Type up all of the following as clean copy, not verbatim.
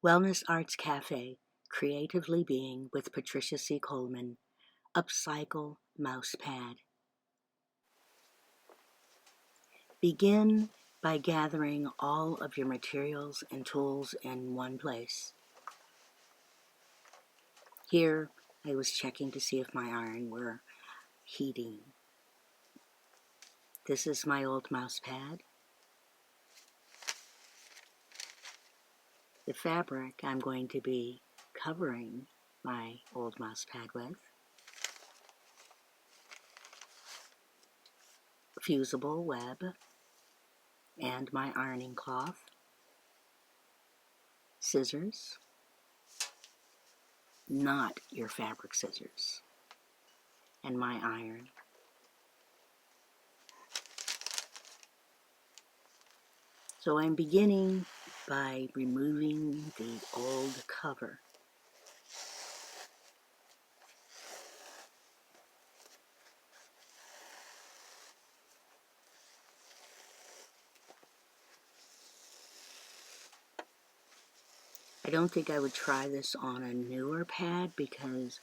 Wellness Arts Cafe, Creatively Being with Patricia C. Coleman, Upcycle Mouse Pad. Begin by gathering all of your materials and tools in one place. Here, I was checking to see if my iron were heating. This is my old mouse pad. The fabric I'm going to be covering my old mouse pad with. Fusible web and my ironing cloth. Scissors. Not your fabric scissors. And my iron. So I'm beginning by removing the old cover. I don't think I would try this on a newer pad because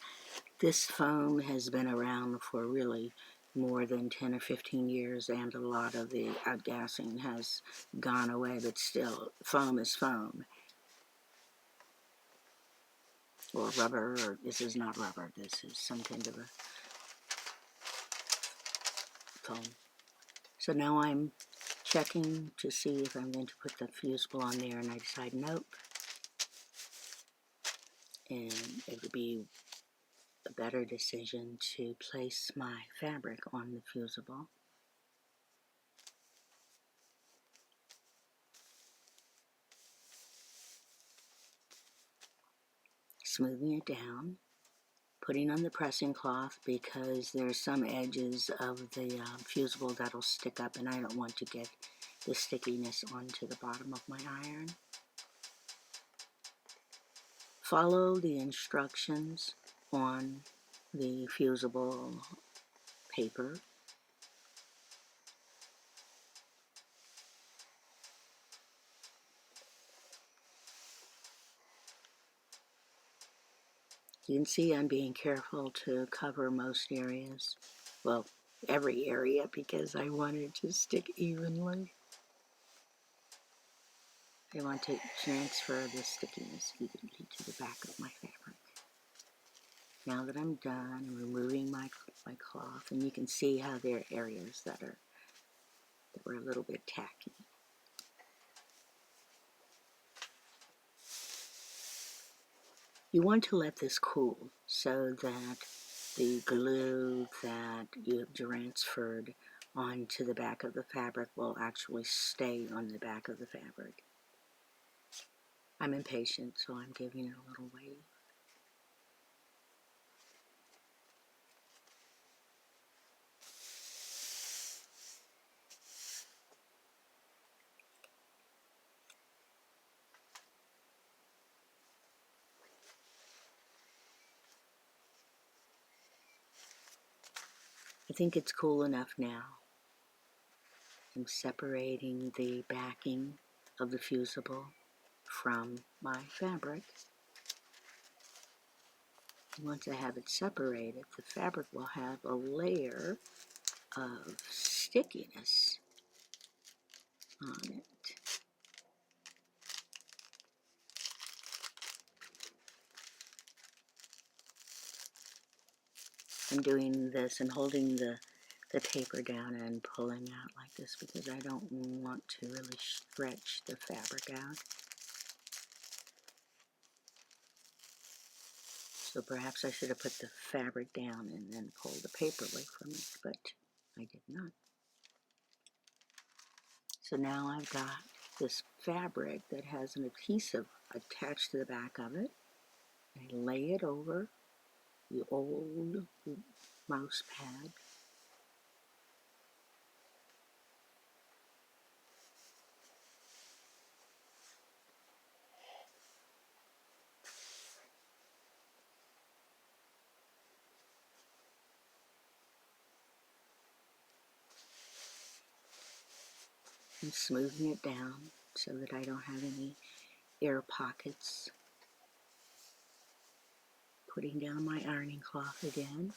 this foam has been around for really more than 10 or 15 years and a lot of the outgassing has gone away, but still, foam is foam. Or rubber, or this is not rubber, this is some kind of a foam. So now I'm checking to see if I'm going to put the fusible on there, and I decide nope. And it would be a better decision to place my fabric on the fusible. Smoothing it down, putting on the pressing cloth because there's some edges of the fusible that'll stick up and I don't want to get the stickiness onto the bottom of my iron. Follow the instructions on the fusible paper. You can see I'm being careful to cover most areas. Well, every area because I want it to stick evenly. I want to transfer the stickiness evenly to the back of my fabric. Now that I'm done, I'm removing my cloth, and you can see how there are areas that were a little bit tacky. You want to let this cool so that the glue that you have transferred onto the back of the fabric will actually stay on the back of the fabric. I'm impatient, so I'm giving it a little wait. I think it's cool enough now. I'm separating the backing of the fusible from my fabric. Once I have it separated, the fabric will have a layer of stickiness on it. I'm doing this and holding the paper down and pulling out like this because I don't want to really stretch the fabric out. So perhaps I should have put the fabric down and then pulled the paper away from it, but I did not. So now I've got this fabric that has an adhesive attached to the back of it. I lay it over the old mouse pad. And smoothing it down so that I don't have any air pockets. Putting down my ironing cloth again,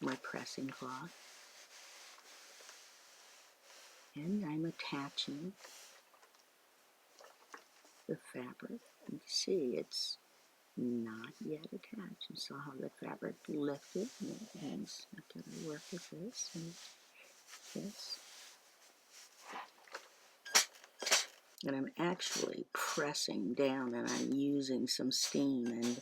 my pressing cloth, and I'm attaching the fabric. You see, it's not yet attached. You saw how the fabric lifted. That means I've got to work with this and this. And I'm actually pressing down, and I'm using some steam, and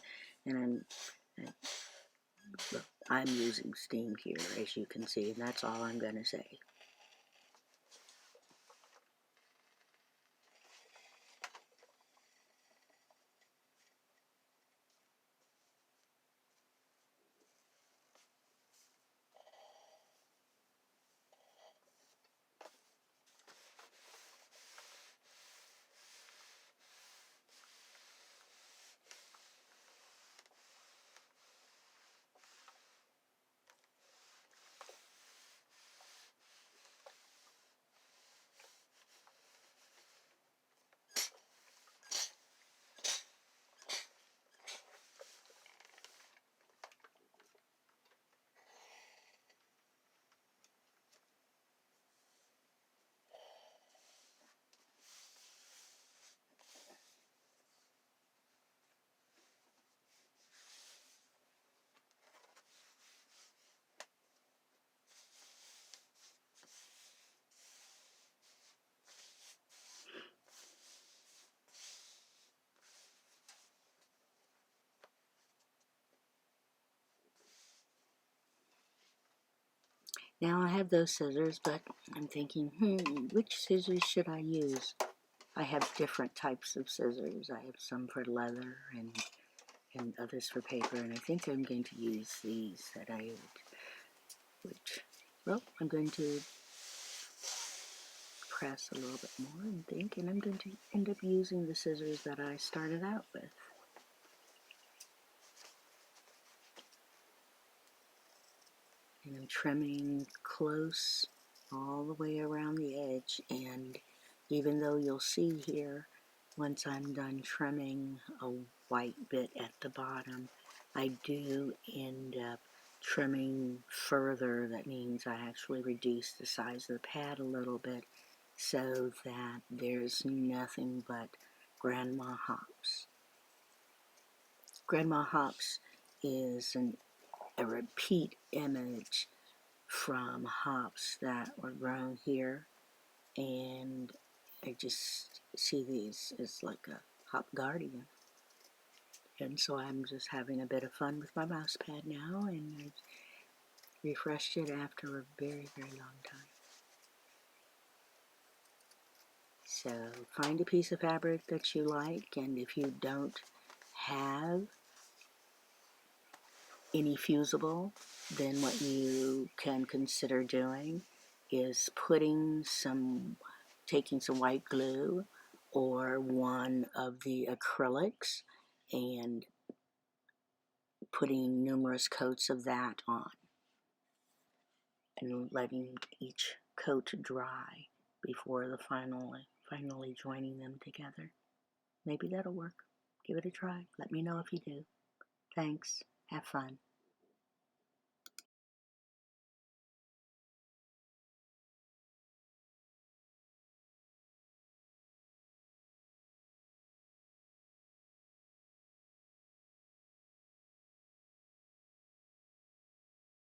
I'm using steam here, as you can see, and that's all I'm going to say. Now I have those scissors, but I'm thinking, which scissors should I use? I have different types of scissors. I have some for leather and others for paper, and I think I'm going to use these that I well, I'm going to press a little bit more and think, and I'm going to end up using the scissors that I started out with. And I'm trimming close all the way around the edge, and even though you'll see here, once I'm done trimming a white bit at the bottom, I do end up trimming further. That means I actually reduce the size of the pad a little bit so that there's nothing but grandma hops. Grandma hops is a repeat image from hops that were grown here, and I just see these as like a hop guardian. And so I'm just having a bit of fun with my mouse pad now, and I refreshed it after a very, very long time. So find a piece of fabric that you like, and if you don't have any fusible, then what you can consider doing is taking some white glue or one of the acrylics and putting numerous coats of that on and letting each coat dry before finally joining them together. Maybe that'll work. Give it a try. Let me know if you do. Thanks. Have fun.